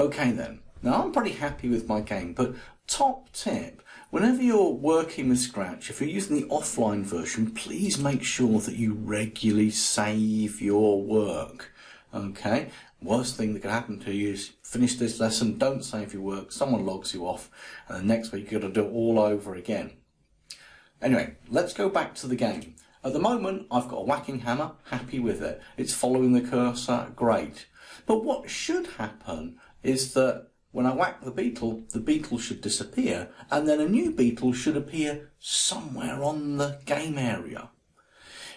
Okay then, now I'm pretty happy with my game, but top tip, whenever you're working with Scratch, if you're using the offline version, please make sure that you regularly save your work. Okay? Worst thing that can happen to you is finish this lesson, don't save your work, someone logs you off, and the next week you've got to do it all over again. Anyway, let's go back to the game. At the moment, I've got a whacking hammer, happy with it. It's following the cursor, great. But what should happen is that when I whack the beetle should disappear, and then a new beetle should appear somewhere on the game area.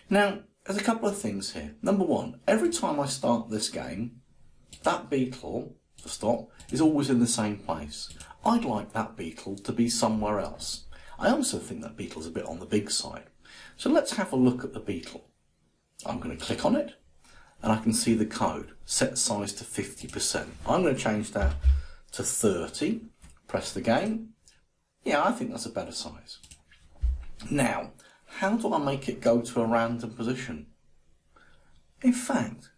Now, there's a couple of things here. Number one, every time I start this game, that beetle, to stop, is always in the same place. I'd like that beetle to be somewhere else. I also think that beetle's a bit on the big side. So let's have a look at the beetle. I'm going to click on it, and I can see the code, set size to 50%. I'm going to change that to 30, press the game. Yeah, I think that's a better size. Now, how do I make it go to a random position? In fact,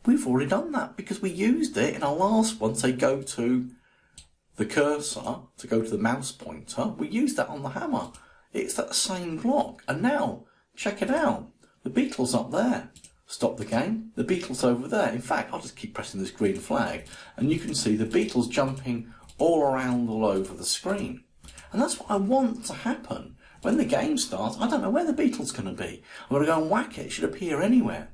we've already done that because we used it in our last one, say go to the cursor, to go to the mouse pointer. We used that on the hammer. It's that same block. And now, check it out. The beetle's up there. Stop the game, the beetle's over there. In fact, I'll just keep pressing this green flag and you can see the beetle's jumping all around all over the screen. And that's what I want to happen. When the game starts, I don't know where the beetle's going to be. I'm going to go and whack it. It should appear anywhere.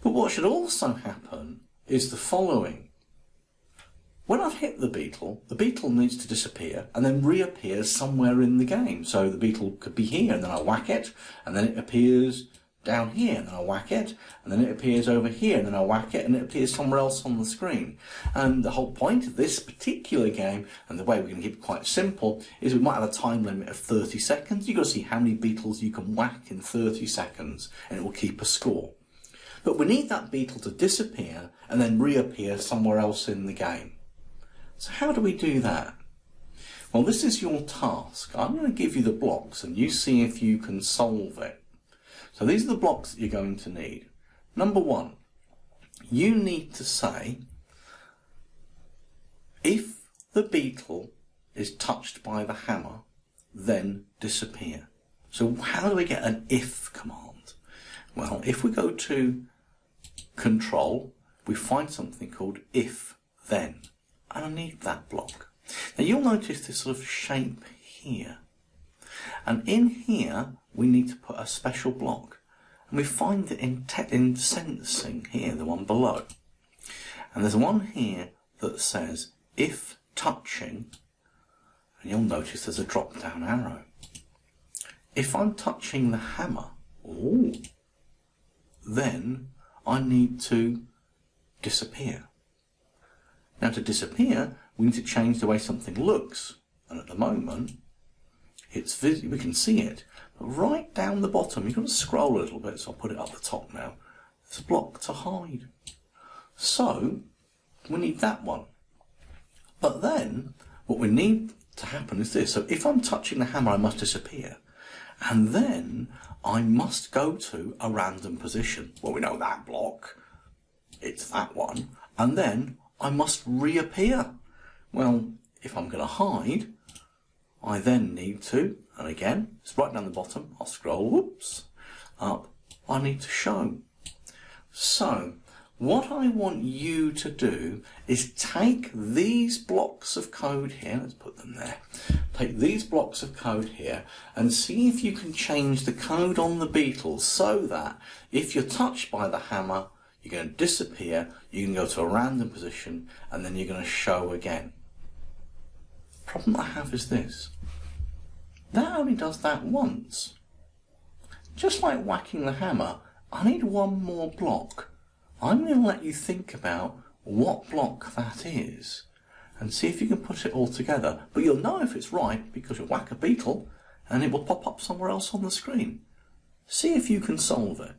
But what should also happen is the following. When I've hit the beetle needs to disappear and then reappear somewhere in the game. So the beetle could be here and then I whack it and then it appears down here, and then I whack it, and then it appears over here, and then I whack it, and it appears somewhere else on the screen. And the whole point of this particular game, and the way we're going to keep it quite simple, is we might have a time limit of 30 seconds. You've got to see how many beetles you can whack in 30 seconds, and it will keep a score. But we need that beetle to disappear, and then reappear somewhere else in the game. So how do we do that? Well, this is your task. I'm going to give you the blocks, and you see if you can solve it. So these are the blocks that you're going to need. Number one, you need to say, if the beetle is touched by the hammer, then disappear. So how do we get an if command? Well, if we go to control, we find something called if then. And I need that block. Now you'll notice this sort of shape here. And in here, we need to put a special block. And we find it in sensing here, the one below. And there's one here that says, if touching, and you'll notice there's a drop-down arrow. If I'm touching the hammer, then I need to disappear. Now to disappear, we need to change the way something looks. And at the moment, it's we can see it. But right down the bottom, you've got to scroll a little bit, so I'll put it up the top now. There's a block to hide. So, we need that one. But then, what we need to happen is this. So if I'm touching the hammer, I must disappear. And then, I must go to a random position. Well, we know that block. It's that one. And then, I must reappear. Well, if I'm going to hide, I then need to, and again, it's right down the bottom, I'll scroll, whoops, up, I need to show. So, what I want you to do is take these blocks of code here, let's put them there, take these blocks of code here and see if you can change the code on the beetle so that if you're touched by the hammer, you're going to disappear, you can go to a random position, and then you're going to show again. The problem I have is this. That only does that once. Just like whacking the hammer, I need one more block. I'm going to let you think about what block that is, and see if you can put it all together. But you'll know if it's right, because you'll whack a beetle, and it will pop up somewhere else on the screen. See if you can solve it.